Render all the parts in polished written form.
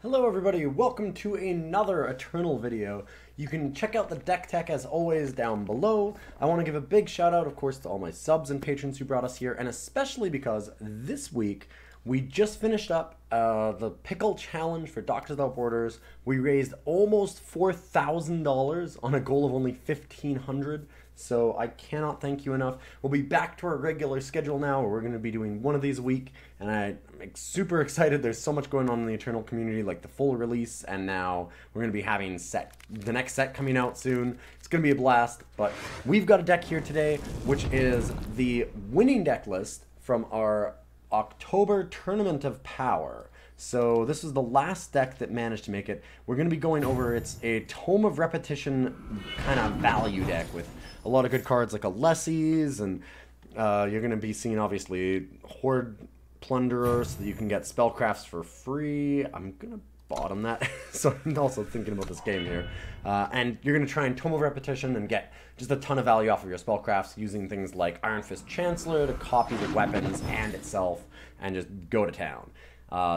Hello everybody, welcome to another Eternal video. You can check out the deck tech as always down below. I want to give a big shout out of course to all my subs and patrons who brought us here, and especially because this week we just finished up the Pickle Challenge for Doctors Without Borders. We raised almost $4,000 on a goal of only $1,500. So I cannot thank you enough. We'll be back to our regular schedule now, where we're going to be doing one of these a week, and I'm super excited. There's so much going on in the Eternal community, like the full release, and now we're going to be having the next set coming out soon. It's going to be a blast, but we've got a deck here today, which is the winning deck list from our October Tournament of Power. So this is the last deck that managed to make it. We're going to be going over, it's a Tome of Repetition kind of value deck with a lot of good cards like Alessi's, and you're going to be seeing obviously Horde Plunderer so that you can get spellcrafts for free. I'm going to bottom that, so I'm also thinking about this game here. And you're going to try and Tome of Repetition and get just a ton of value off of your spellcrafts using things like Ironfist Chancellor to copy the weapons and itself and just go to town.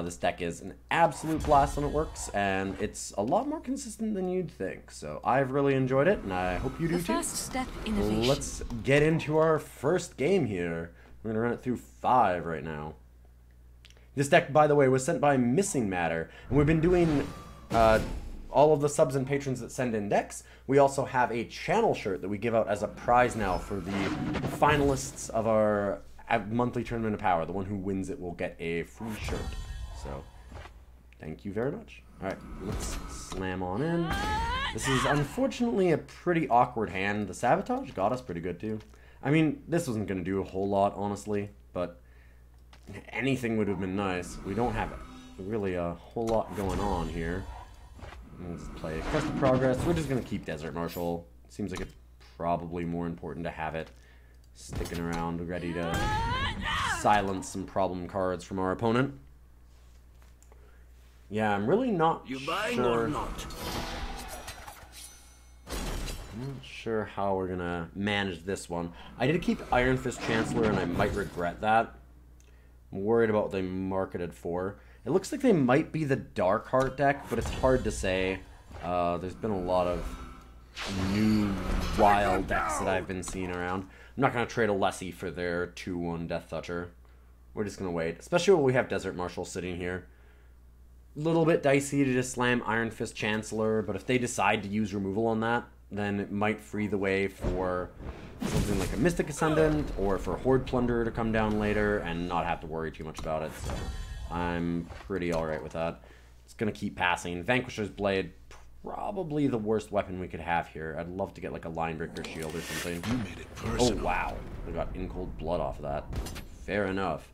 This deck is an absolute blast when it works, and it's a lot more consistent than you'd think. So I've really enjoyed it, and I hope you do too. First step, innovation. Let's get into our first game here. We're going to run it through 5 right now. This deck, by the way, was sent by Missing Matter, and we've been doing all of the subs and patrons that send in decks. We also have a channel shirt that we give out as a prize now for the finalists of our monthly Tournament of Power. The one who wins it will get a free shirt. So, thank you very much. Alright, let's slam on in. This is unfortunately a pretty awkward hand. The Sabotage got us pretty good too. I mean, this wasn't going to do a whole lot, honestly, but anything would have been nice. We don't have really a whole lot going on here. Let's play Crest of Progress. We're just going to keep Desert Marshal. Seems like it's probably more important to have it sticking around, ready to silence some problem cards from our opponent. Yeah, I'm really not You sure. buying or not? I'm not sure how we're gonna manage this one. I did keep Ironfist Chancellor, and I might regret that. I'm worried about what they marketed for. It looks like they might be the Dark Heart deck, but it's hard to say. There's been a lot of new wild decks that I've been seeing around. I'm not going to trade Alessi for their 2-1 Death Toucher. We're just going to wait. Especially when we have Desert Marshal sitting here. A little bit dicey to just slam Iron Fist Chancellor, but if they decide to use removal on that, then it might free the way for something like a Mystic Ascendant, or for Horde Plunderer to come down later and not have to worry too much about it. So I'm pretty alright with that. It's going to keep passing. Vanquisher's Blade, probably the worst weapon we could have here. I'd love to get like a Linebreaker shield or something. You made it personal. Oh wow, we got in cold blood off of that. Fair enough.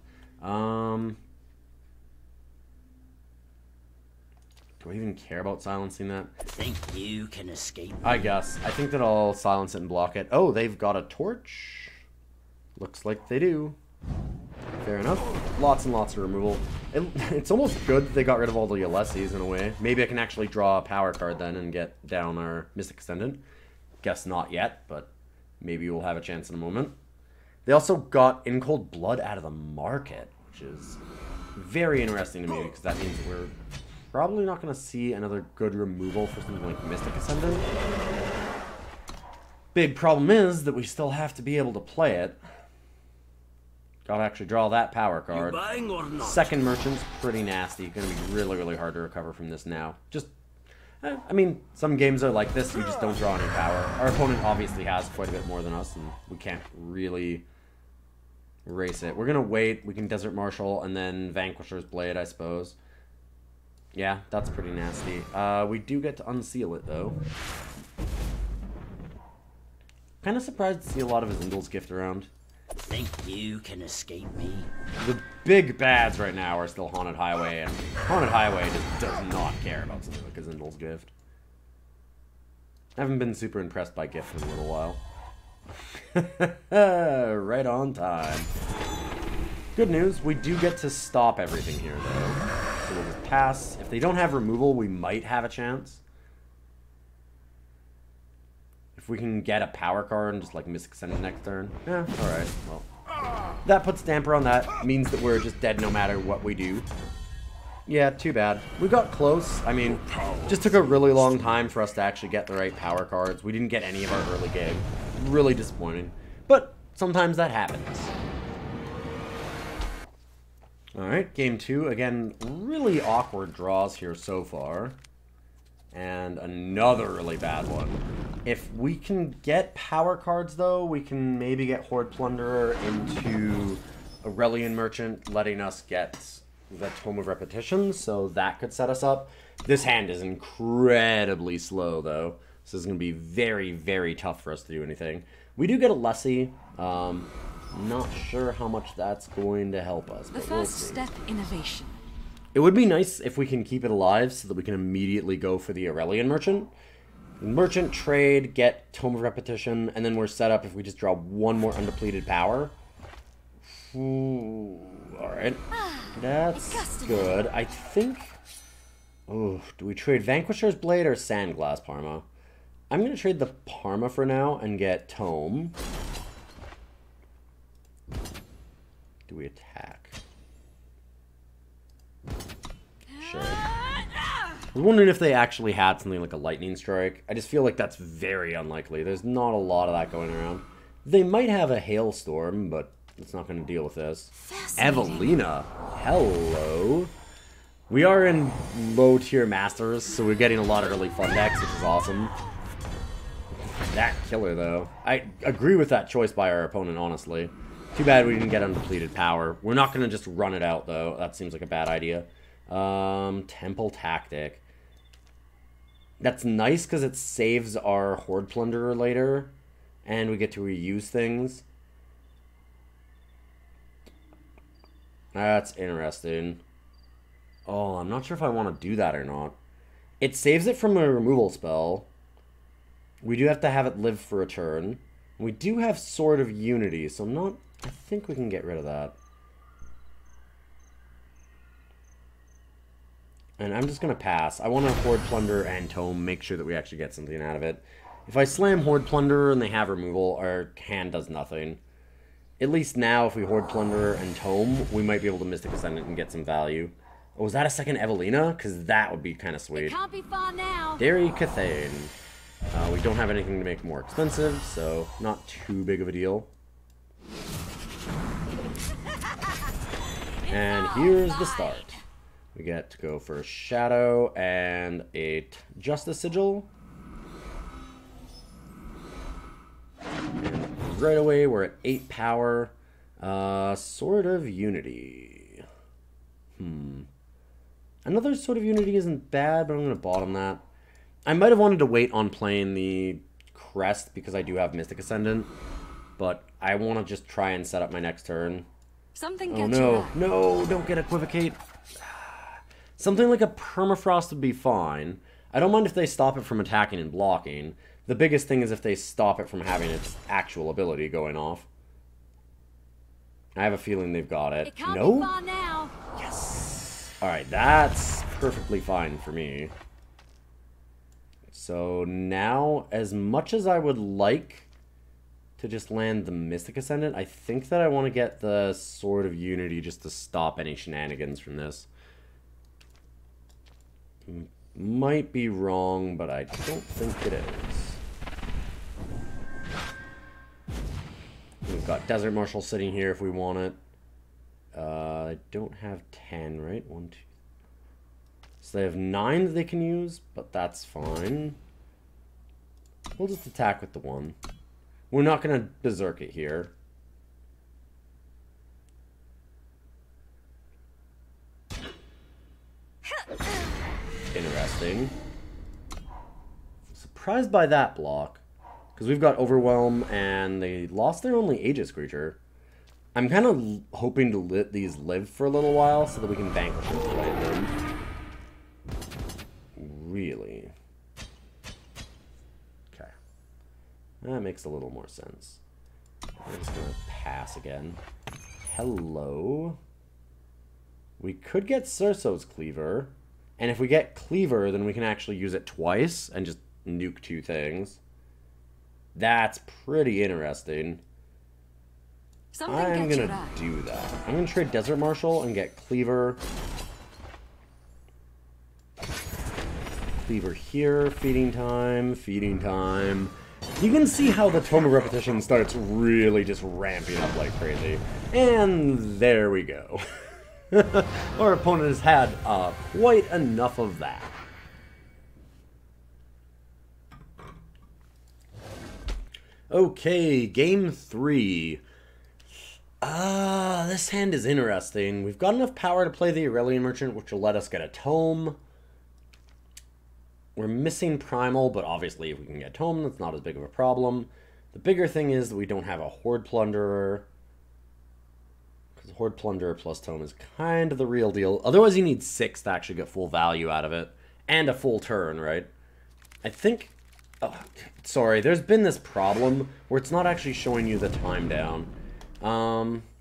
Do I even care about silencing that? Think you can escape? I guess. I think that I'll silence it and block it. Oh, they've got a torch. Looks like they do. Fair enough. Lots and lots of removal. It's almost good that they got rid of all the Alessis in a way. Maybe I can actually draw a power card then and get down our Mystic Ascendant. Guess not yet, but maybe we'll have a chance in a moment. They also got In Cold Blood out of the market, which is very interesting to me, because that means we're probably not going to see another good removal for something like Mystic Ascendant. Big problem is that we still have to be able to play it. Gotta actually draw that power card. You buying or not? Second Merchant's pretty nasty. Gonna be really, really hard to recover from this now. Just, I mean, some games are like this. You just don't draw any power. Our opponent obviously has quite a bit more than us, and we can't really race it. We're gonna wait. We can Desert Marshal and then Vanquisher's Blade, I suppose. Yeah, that's pretty nasty. We do get to unseal it, though. Kind of surprised to see a lot of Ascendant's Gift around. Think you can escape me? The big bads right now are still Haunted Highway, and Haunted Highway just does not care about something like Ascendant's Gift. I haven't been super impressed by Gift in a little while. Right on time. Good news, we do get to stop everything here, though. So we'll just pass. If they don't have removal, we might have a chance. If we can get a power card and just like Mystic Ascendant next turn. Yeah, alright. Well, that puts damper on that. Means that we're just dead no matter what we do. Yeah, too bad. We got close. I mean, just took a really long time for us to actually get the right power cards. We didn't get any of our early game. Really disappointing. But sometimes that happens. Alright, game 2. Again, really awkward draws here so far. And another really bad one. If we can get power cards, though, we can maybe get Horde Plunderer into Aurelian Merchant, letting us get the Tome of Repitition, so that could set us up. This hand is incredibly slow, though. This is going to be very, very tough for us to do anything. We do get Alessi. Not sure how much that's going to help us. The first step, innovation. It would be nice if we can keep it alive so that we can immediately go for the Aurelian Merchant. Merchant, trade, get Tome of Repitition, and then we're set up if we just draw one more undepleted power. Ooh, alright. That's good. I think... Oh, do we trade Vanquisher's Blade or Sandglass Parma? I'm going to trade the Parma for now and get Tome. Do we attack? Sure. I was wondering if they actually had something like a Lightning Strike. I just feel like that's very unlikely. There's not a lot of that going around. They might have a Hailstorm, but it's not going to deal with this. Evelina. Hello. We are in low-tier Masters, so we're getting a lot of early fun decks, which is awesome. That killer, though. I agree with that choice by our opponent, honestly. Too bad we didn't get undepleted power. We're not going to just run it out, though. That seems like a bad idea. Temple Tactic. That's nice because it saves our Horde Plunderer later, and we get to reuse things. That's interesting. Oh, I'm not sure if I want to do that or not. It saves it from a removal spell. We do have to have it live for a turn. We do have Sword of Unity, so I'm not... I think we can get rid of that. And I'm just going to pass. I want to Horde Plunderer and Tome, make sure that we actually get something out of it. If I slam Horde Plunderer and they have removal, our hand does nothing. At least now, if we Horde Plunderer and Tome, we might be able to Mystic Ascendant and get some value. Oh, is that a second Evelina? Because that would be kind of sweet. It can't be far now. Dairy Cathane. We don't have anything to make more expensive, so not too big of a deal. And here's the start. We get to go for Shadow and a Justice Sigil. And right away, we're at 8 power. Sword of Unity. Another Sword of Unity isn't bad, but I'm going to bottom that. I might have wanted to wait on playing the Crest because I do have Mystic Ascendant. But I want to just try and set up my next turn. Something Oh no, no, don't get Equivocate. Something like a Permafrost would be fine. I don't mind if they stop it from attacking and blocking. The biggest thing is if they stop it from having its actual ability going off. I have a feeling they've got it. No? Now. Yes. Alright, that's perfectly fine for me. So now, as much as I would like to just land the Mystic Ascendant, I think that I want to get the Sword of Unity just to stop any shenanigans from this. Might be wrong, but I don't think it is. We've got Desert Marshal sitting here if we want it. I don't have 10, right? 1, 2. So they have 9 that they can use, but that's fine. We'll just attack with the 1. We're not going to Berserk it here. Interesting. Surprised by that block. Because we've got Overwhelm, and they lost their only Aegis creature. I'm kind of hoping to let these live for a little while so that we can Vanquish them to land them. Really? Okay. That makes a little more sense. I'm just going to pass again. Hello. We could get Cirso's Cleaver. And if we get Cleaver, then we can actually use it twice and just nuke 2 things. That's pretty interesting. I'm going to do that. I'm going to trade Desert Marshal and get Cleaver. Cleaver here. Feeding time, feeding time. You can see how the Tome of Repetition starts really just ramping up like crazy. And there we go. Our opponent has had quite enough of that. Okay, game 3. This hand is interesting. We've got enough power to play the Aurelian Merchant, which will let us get a Tome. We're missing Primal, but obviously if we can get Tome, that's not as big of a problem. The bigger thing is that we don't have a Horde Plunderer. Because Horde Plunderer plus Tome is kind of the real deal. Otherwise you need 6 to actually get full value out of it. And a full turn, right? I think... Oh, sorry, there's been this problem where it's not actually showing you the time down.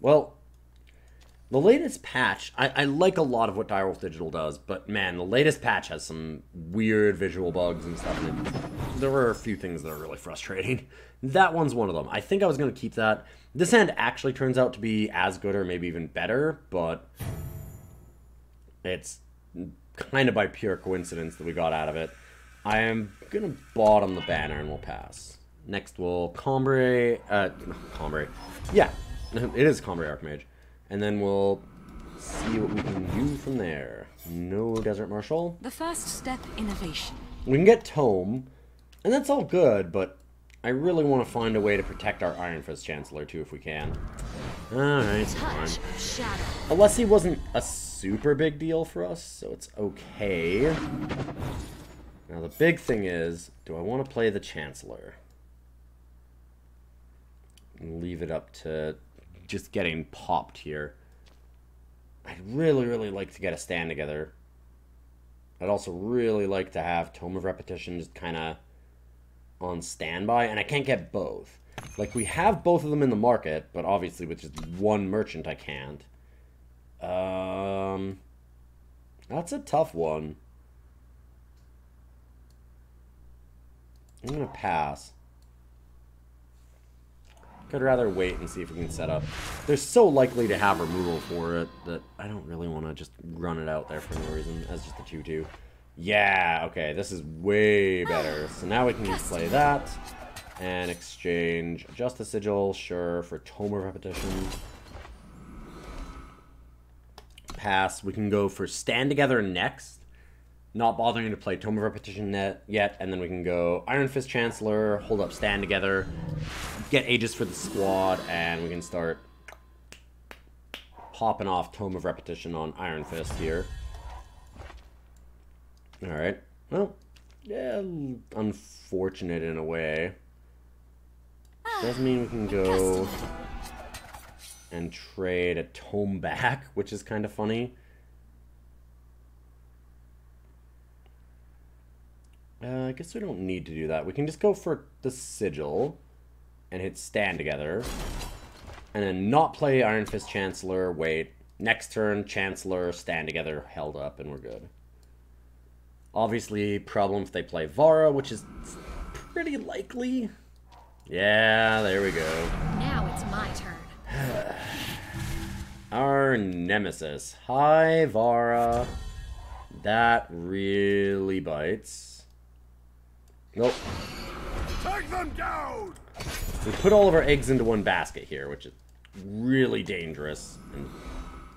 Well, the latest patch, I like a lot of what Direwolf Digital does, but man, the latest patch has some weird visual bugs and stuff, and there were a few things that are really frustrating. That one's one of them. I think I was going to keep that. This hand actually turns out to be as good or maybe even better, but it's kind of by pure coincidence that we got out of it. I am going to bottom the banner and we'll pass. Next we'll Combrei, Combrei. Yeah, it is Combrei Archmage. And then we'll see what we can do from there. No Desert Marshal. The first step, innovation. We can get Tome, and that's all good, but I really want to find a way to protect our Ironfist Chancellor too if we can. Alright, fine. Alessi wasn't a super big deal for us, so it's okay. Now the big thing is, do I want to play the Chancellor? And leave it up to just getting popped here. I'd really, really like to get a stand together. I'd also really like to have Tome of Repetition just kind of on standby, and I can't get both. Like, we have both of them in the market, but obviously with just one merchant I can't. That's a tough one. I'm gonna pass. I'd rather wait and see if we can set up. They're so likely to have removal for it that I don't really want to just run it out there for no reason as just a 2-2. Yeah, okay, this is way better. So now we can just play that and exchange just a Sigil, sure, for Tome of Repetition. Pass. We can go for Stand Together next. Not bothering to play Tome of Repetition yet, and then we can go Ironfist Chancellor, hold up Stand Together, get Aegis for the squad, and we can start popping off Tome of Repetition on Ironfist here. Alright, well, yeah, unfortunate in a way. Does mean we can go and trade a Tome back, which is kind of funny. I guess we don't need to do that. We can just go for the Sigil and hit Stand Together. And then not play Ironfist Chancellor, wait. Next turn, Chancellor, Stand Together, held up, and we're good. Obviously, problem if they play Vara, which is pretty likely. Yeah, there we go. Now it's my turn. Our nemesis. Hi, Vara. That really bites. Nope. Take them down! We put all of our eggs into one basket here, which is really dangerous and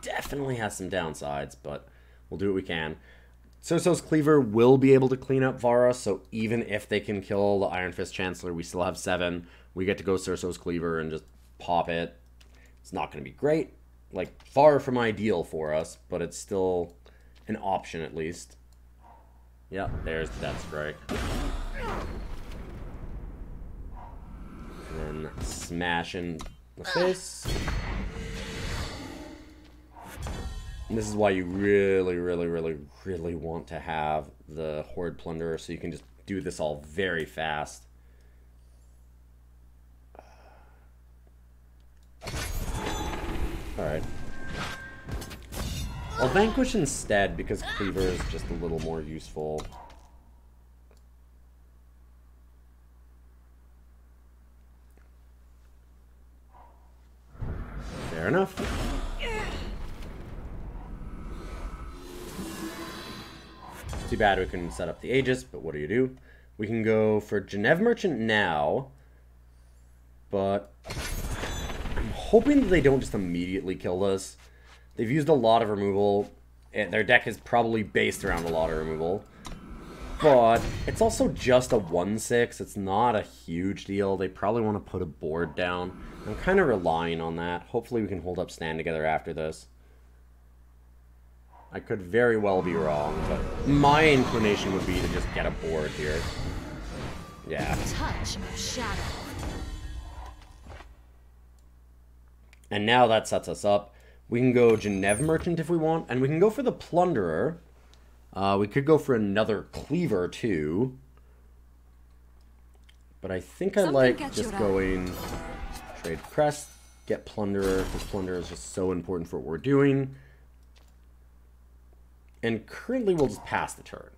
definitely has some downsides, but we'll do what we can. Cirso's Cleaver will be able to clean up Vara, so even if they can kill the Ironfist Chancellor, we still have 7. We get to go Cirso's Cleaver and just pop it. It's not going to be great, like far from ideal for us, but it's still an option at least. Yeah, there's the Death Strike. And then smash in the face. And this is why you really, really, really, really want to have the Horde Plunderer, so you can just do this all very fast. Alright. I'll Vanquish instead because Cleaver is just a little more useful. Fair enough. Too bad we couldn't set up the Aegis, but what do you do? We can go for Geneve Merchant now, but I'm hoping that they don't just immediately kill this. They've used a lot of removal. Their deck is probably based around a lot of removal. But it's also just a 1/6. It's not a huge deal. They probably want to put a board down. I'm kind of relying on that. Hopefully we can hold up stand together after this. I could very well be wrong, but my inclination would be to just get a board here. Yeah. Touch of shadow. And now that sets us up. We can go Geneve Merchant if we want, and we can go for the Plunderer. We could go for another Cleaver too. But I think I like just going trade Crest, get Plunderer, because Plunderer is just so important for what we're doing. And currently we'll just pass the turn.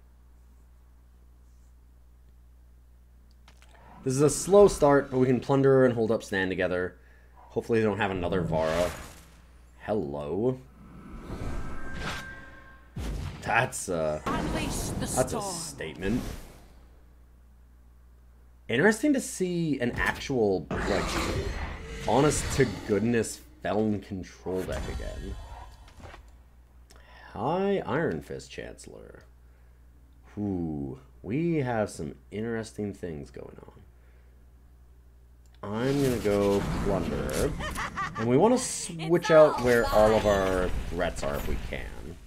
This is a slow start, but we can Plunderer and hold up stand together. Hopefully they don't have another Vara. Hello. That's a statement. Interesting to see an actual, like, honest-to-goodness Felon control deck again. Hi, Ironfist Chancellor. Ooh, we have some interesting things going on. I'm gonna go Plunderer. And we want to switch out where all of our threats are if we can.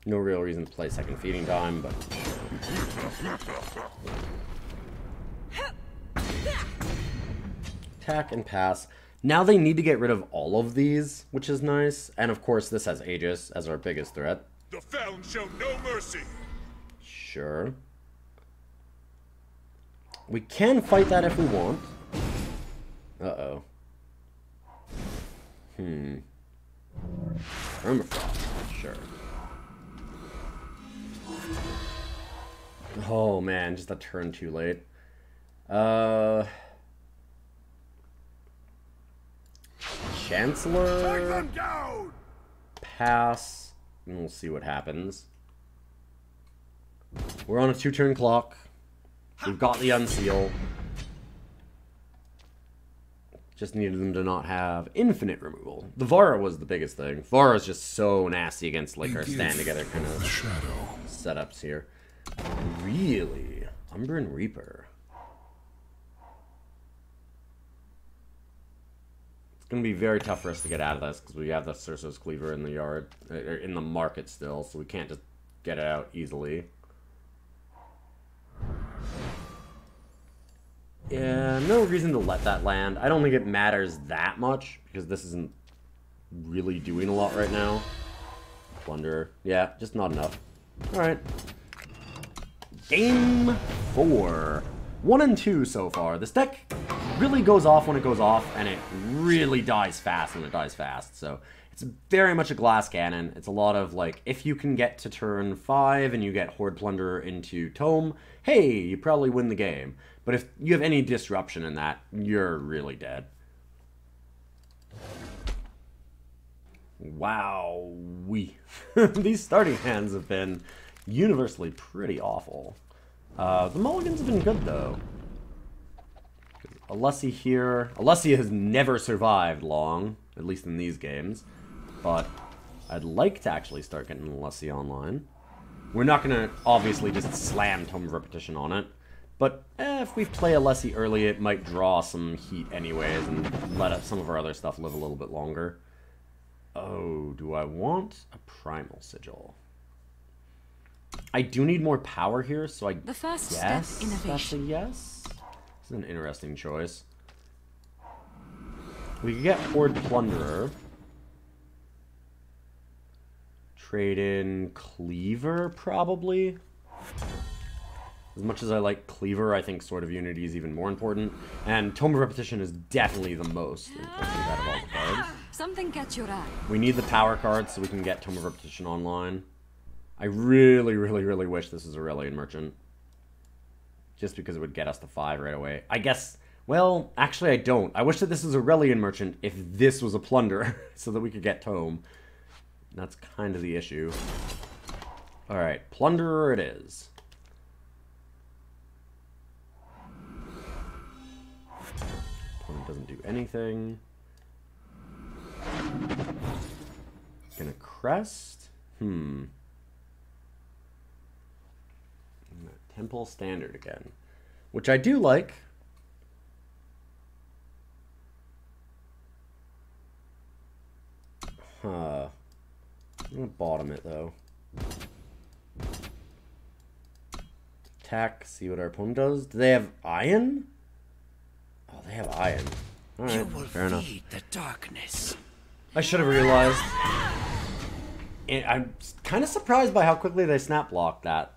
No real reason to play second feeding time, but... Attack and pass. Now they need to get rid of all of these, which is nice. And of course this has Aegis as our biggest threat. The Felon show no mercy. Sure. We can fight that if we want. Uh-oh. Permafrost, sure. Oh man, just a turn too late. Chancellor. Take them down. Pass, and we'll see what happens. We're on a 2-turn clock. We've got the Unseal. Just needed them to not have infinite removal. The Vara was the biggest thing. Vara's just so nasty against like our stand together kind of setups here. Really? Umbran Reaper. It's going to be very tough for us to get out of this because we have the Cirso's Cleaver in the yard, or in the market still, so we can't just get it out easily. Yeah, no reason to let that land. I don't think it matters that much, because this isn't really doing a lot right now. Plunderer. Yeah, just not enough. Alright. Game 4. 1 and 2 so far. This deck really goes off when it goes off, and it really dies fast when it dies fast. So it's very much a glass cannon. It's a lot of, like, if you can get to turn 5 and you get Horde Plunderer into Tome, hey, you probably win the game. But if you have any disruption in that, you're really dead. Wow. These starting hands have been universally pretty awful. The mulligans have been good, though. Alessi here. Alessi has never survived long, at least in these games. But I'd like to actually start getting Alessi online. We're not going to, obviously, just slam Tome of Repitition on it. But if we play Alessi early, it might draw some heat anyways and let some of our other stuff live a little bit longer. Oh, do I want a Primal Sigil? I do need more power here, so I The first guess step, innovation. that's a yes. This is an interesting choice. We could get Horde Plunderer. Trade in Cleaver, probably. As much as I like Cleaver, I think Sword of Unity is even more important. And Tome of Repitition is definitely the most important out of all the cards. Something catch your eye. We need the power cards so we can get Tome of Repitition online. I really, really, really wish this was Aurelian Merchant. Just because it would get us to 5 right away. I guess, well, actually I don't. I wish that this was Aurelian Merchant if this was a Plunderer, so that we could get Tome. That's kind of the issue. Alright, Plunderer it is. Opponent doesn't do anything. Gonna Crest? Temple Standard again. Which I do like. I'm gonna bottom it though. Attack, see what our opponent does. Do they have Iron? Oh, they have Iron. Alright, fair enough. The darkness. I should have realized. And I'm kind of surprised by how quickly they snap blocked that.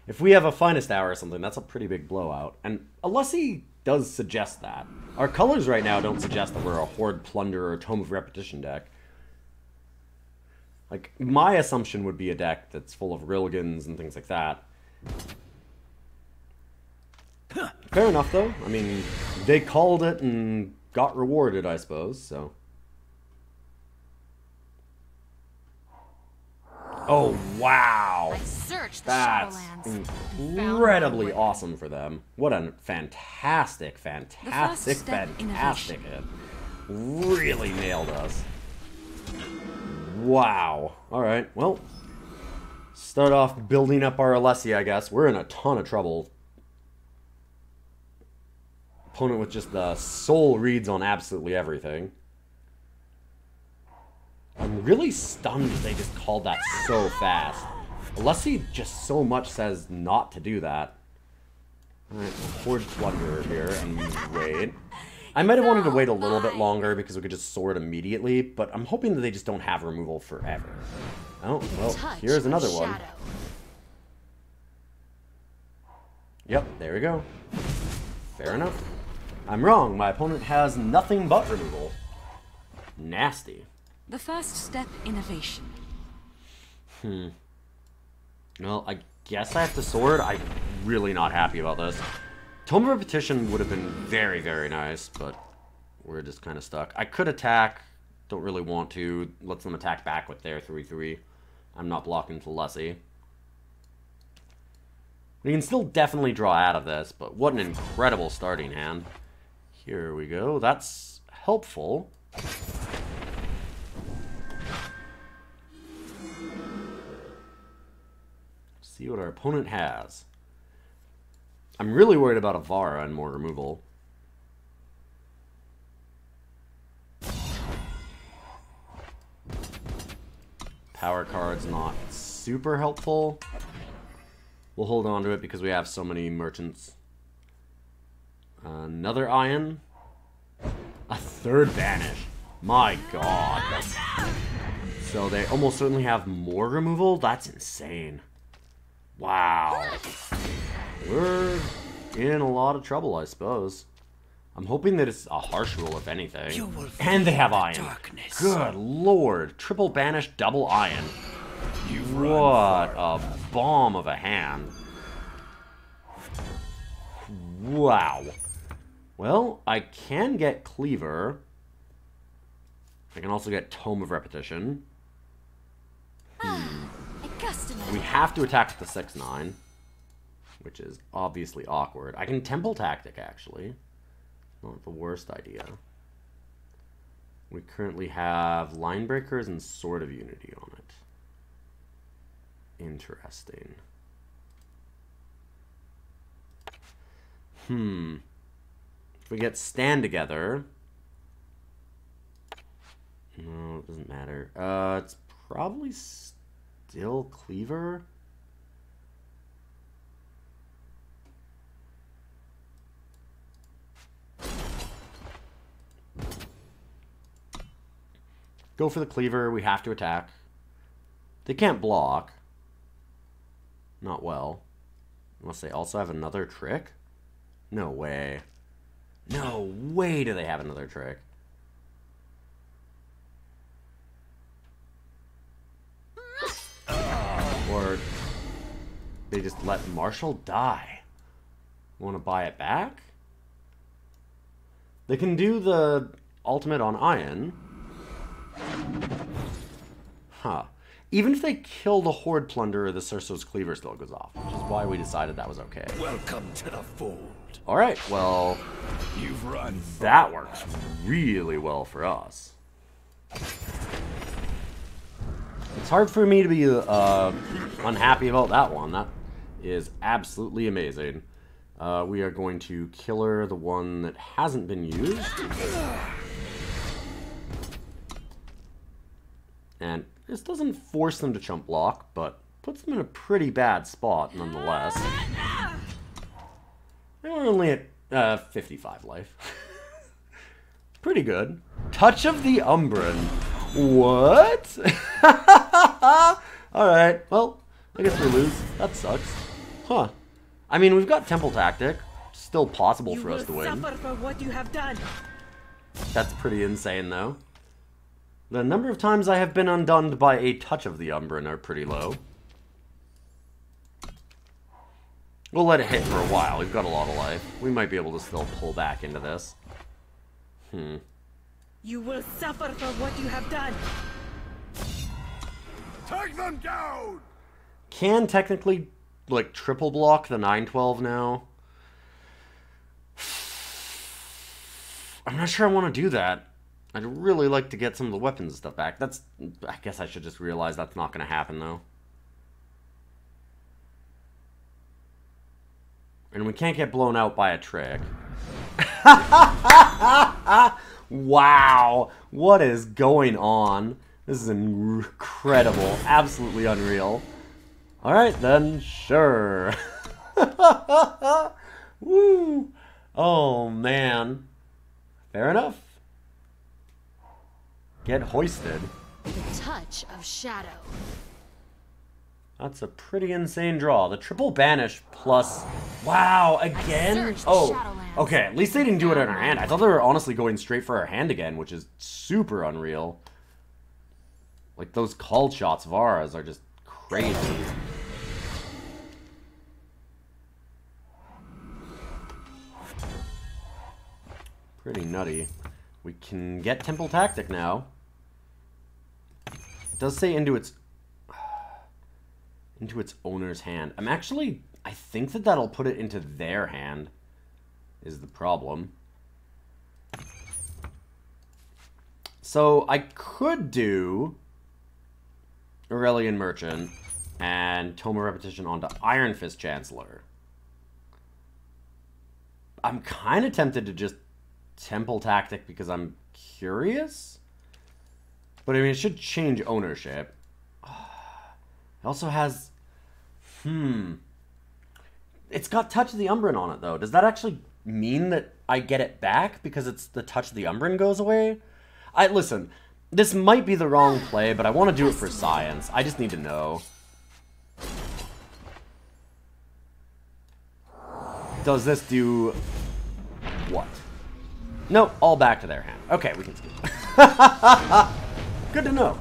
If we have a Finest Hour or something, that's a pretty big blowout. And Alessi does suggest that. Our colors right now don't suggest that we're a Horde, Plunderer, or Tome of Repitition deck. Like, my assumption would be a deck that's full of Rilligans and things like that. Fair enough, though. I mean, they called it and got rewarded, I suppose, so... Oh, wow! I searched the That's Shadowlands. incredibly awesome for them. What a fantastic hit. Really nailed us. Wow. Alright, well. Start off building up our Alessi, I guess. We're in a ton of trouble. Opponent with just the soul reads on absolutely everything. I'm really stunned that they just called that so fast. Alessi just so much says not to do that. Alright, Horde Plunderer here and wait. I might have wanted to wait a little bit longer because we could just sword immediately, but I'm hoping that they just don't have removal forever. Oh, well, here's another one. Yep, there we go. Fair enough. I'm wrong, my opponent has nothing but removal. Nasty. The first step, innovation. Well, I guess I have to sword. I'm really not happy about this. Tome of Repetition would have been very, very nice, but we're just kind of stuck. I could attack. Don't really want to. Let them attack back with their 3/3. I'm not blocking to Alessi. We can still definitely draw out of this, but what an incredible starting hand. Here we go. That's helpful. See what our opponent has. I'm really worried about Avara and more removal. Power card's not super helpful. We'll hold on to it because we have so many merchants. Another Iron. A third Banish. My god. So they almost certainly have more removal? That's insane. Wow. We're in a lot of trouble, I suppose. I'm hoping that it's a harsh rule, if anything. And they have Iron. Good lord. Triple Banish, double Iron. What a bomb of a hand. Wow. Well, I can get Cleaver. I can also get Tome of Repetition. We have to attack with the 6/9, which is obviously awkward. I can Temple Tactic, actually. Not the worst idea. We currently have Linebreakers and Sword of Unity on it. Interesting. If we get Stand Together... No, it doesn't matter. It's probably still Cleaver. Go for the Cleaver. We have to attack. They can't block. Not well. Unless they also have another trick? No way. No way do they have another trick. Or they just let Marshal die. Want to buy it back? They can do the ultimate on Iron. Huh. even if they kill the Horde Plunderer, the Cirso's Cleaver still goes off, which is why we decided that was okay. Welcome to the fold. Alright, well, You've run. that works really well for us. It's hard for me to be unhappy about that one. That is absolutely amazing. We are going to killer the one that hasn't been used. And this doesn't force them to chump block, but puts them in a pretty bad spot nonetheless. They were only at 55 life. Pretty good. Touch of the Umbran. What? Alright, well, I guess we lose. That sucks. Huh. I mean, we've got Temple Tactic. Still possible for us to win. suffer for what you have done. That's pretty insane, though. The number of times I have been undone by a touch of the Umbran are pretty low. We'll let it hit for a while. We've got a lot of life. We might be able to still pull back into this. You will suffer for what you have done. Take them down! Can technically, like, triple block the 912 now. I'm not sure I want to do that. I'd really like to get some of the weapons and stuff back. I guess I should just realize that's not going to happen, though. And we can't get blown out by a trick. Wow. What is going on? This is incredible. Absolutely unreal. Alright then, sure. Woo. Oh, man. Fair enough. Get hoisted. The touch of shadow. That's a pretty insane draw. The triple banish plus... Wow, again? searched the Oh, Shadowlands. okay. At least they didn't do it in our hand. I thought they were honestly going straight for our hand again, which is super unreal. Like, those called shots of ours are just crazy. Pretty nutty. We can get Temple Tactic now. It does say into its owner's hand. I think that that'll put it into their hand, is the problem. So I could do Aurelian Merchant and Tome Repetition onto Ironfist Chancellor. I'm kind of tempted to just Temple Tactic because I'm curious. But I mean, it should change ownership. It also has... It's got Touch of the Umbran on it, though. Does that actually mean that I get it back because it's the Touch of the Umbran goes away? Listen, this might be the wrong play, but I want to do it for science. I just need to know. Does this do... what? Nope, all back to their hand. Okay, we can skip. Good to know.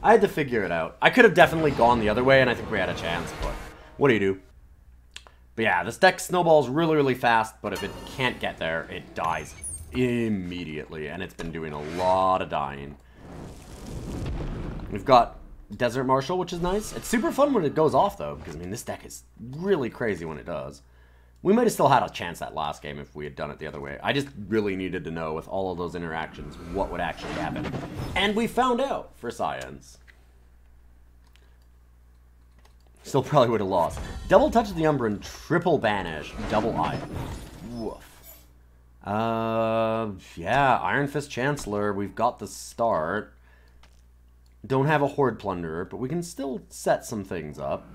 I had to figure it out. I could have definitely gone the other way, and I think we had a chance, but what do you do? But yeah, this deck snowballs really, really fast, but if it can't get there, it dies immediately, and it's been doing a lot of dying. We've got Desert Marshal, which is nice. It's super fun when it goes off, though, because, I mean, this deck is really crazy when it does. We might have still had a chance that last game if we had done it the other way. I just really needed to know, with all of those interactions, what would actually happen. And we found out, for science. Still probably would have lost. Double Touch of the Umbran, triple banish, double eye. Woof. Yeah, Ironfist Chancellor, we've got the start. Don't have a Horde Plunderer, but we can still set some things up.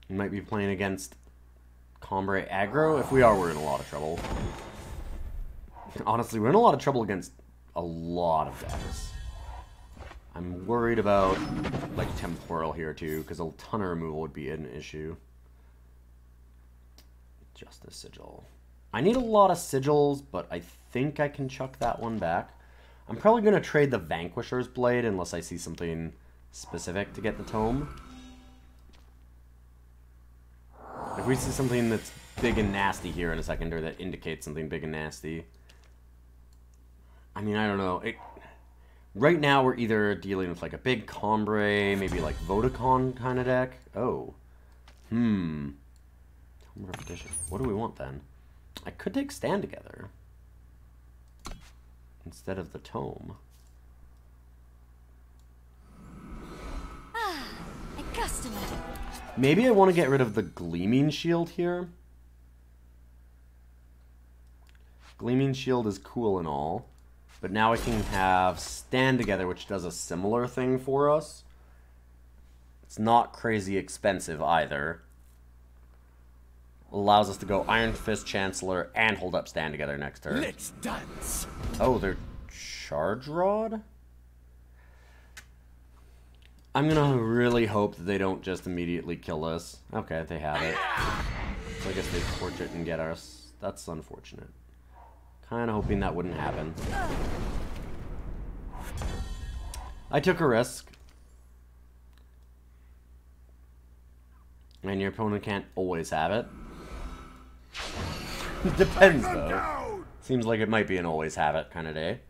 We might be playing against Combrei aggro. If we are, we're in a lot of trouble. Honestly, we're in a lot of trouble against a lot of decks. I'm worried about, like, Temporal here, too, because a ton of removal would be an issue. Justice Sigil. I need a lot of Sigils, but I think I can chuck that one back. I'm probably going to trade the Vanquisher's Blade unless I see something specific to get the Tome. If we see something that's big and nasty here in a second, or that indicates something big and nasty. I mean, I don't know. Right now, we're either dealing with like a big Combrei, maybe like Vodacon kind of deck. Oh. Tome Repitition. What do we want then? I could take Stand Together instead of the Tome. A customer. Maybe I want to get rid of the Gleaming Shield here. Gleaming Shield is cool and all, but now I can have Stand Together, which does a similar thing for us. It's not crazy expensive either. Allows us to go Ironfist, Chancellor, and hold up Stand Together next turn. Let's dance. Oh, they're Charge Rod? I'm gonna really hope that they don't just immediately kill us. Okay, they have it. So I guess they torch it and get us. That's unfortunate. Kinda hoping that wouldn't happen. I took a risk. And your opponent can't always have it. Depends, though. Seems like it might be an always have it kind of day.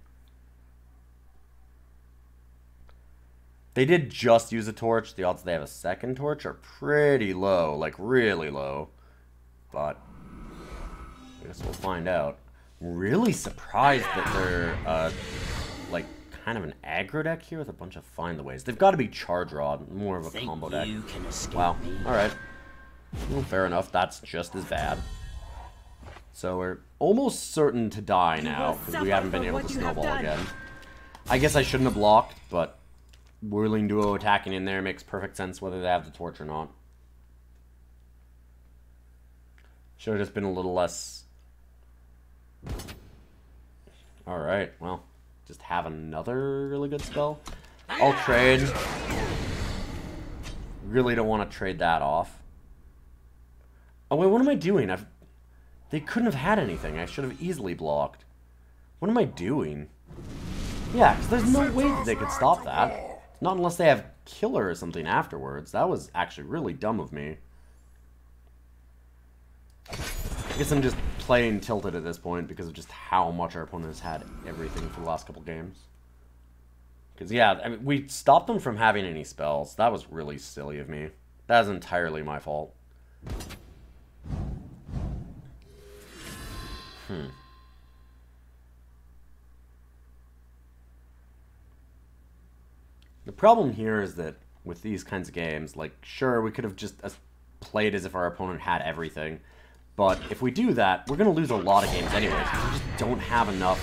They did just use a torch. The odds they have a second torch are pretty low, like really low. But I guess we'll find out. I'm really surprised that they're like kind of an aggro deck here with a bunch of Find the Ways. They've got to be Charge Rod, more of a combo deck. Wow. All right. Well, fair enough. That's just as bad. So we're almost certain to die now because we haven't been able to snowball again. I guess I shouldn't have blocked, but Whirling Duo attacking in there makes perfect sense whether they have the torch or not. Should have just been a little less. Alright, well, just have another really good spell. I'll trade. Really don't want to trade that off. Oh wait, what am I doing? They couldn't have had anything. I should have easily blocked. What am I doing? Yeah, because there's no way that they could stop that. Not unless they have Killer or something afterwards. That was actually really dumb of me. I guess I'm just playing tilted at this point because of just how much our opponent has had everything for the last couple games. Because, yeah, I mean, we stopped them from having any spells. That was really silly of me. That is entirely my fault. The problem here is that with these kinds of games, like, sure, we could have just played as if our opponent had everything. But if we do that, we're going to lose a lot of games anyways. We just don't have enough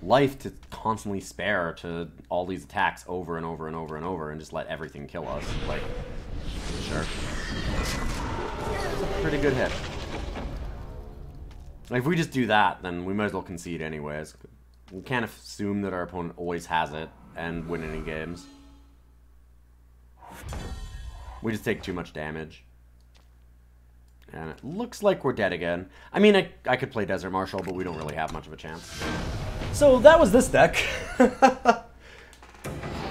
life to constantly spare to all these attacks over and over and over and over and just let everything kill us. Like, sure. It's a pretty good hit. Like, if we just do that, then we might as well concede anyways. We can't assume that our opponent always has it and win any games. We just take too much damage. And it looks like we're dead again. I mean, I could play Desert Marshal, but we don't really have much of a chance. So that was this deck.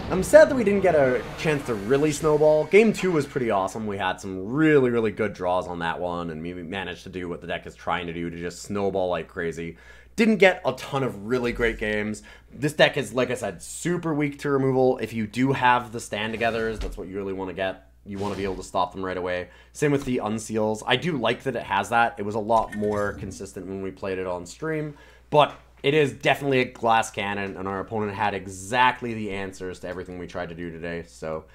I'm sad that we didn't get a chance to really snowball. Game 2 was pretty awesome. We had some really, really good draws on that one, and we managed to do what the deck is trying to do, to just snowball like crazy. Didn't get a ton of really great games. This deck is, like I said, super weak to removal. If you do have the Stand-Togethers, that's what you really want to get. You want to be able to stop them right away. Same with the Unseals. I do like that it has that. It was a lot more consistent when we played it on stream, but it is definitely a glass cannon, and our opponent had exactly the answers to everything we tried to do today. So,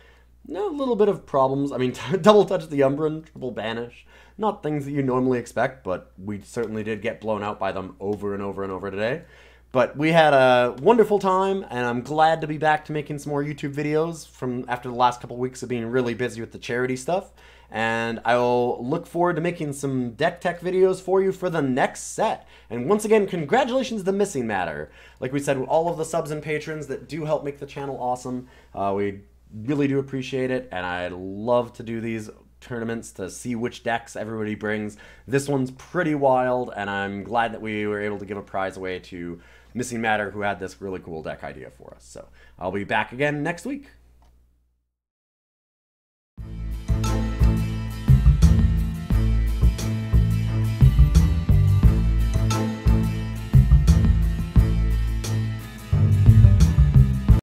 a little bit of problems. I mean, double touch the Umbran, triple banish. Not things that you normally expect, but we certainly did get blown out by them over and over and over today. But we had a wonderful time, and I'm glad to be back to making some more YouTube videos from after the last couple weeks of being really busy with the charity stuff. And I'll look forward to making some deck tech videos for you for the next set. And once again, congratulations to the Missing Matter. Like we said, all of the subs and patrons that do help make the channel awesome, we really do appreciate it, and I love to do these tournaments to see which decks everybody brings. This one's pretty wild, and I'm glad that we were able to give a prize away to Missing Matter, who had this really cool deck idea for us. So I'll be back again next week.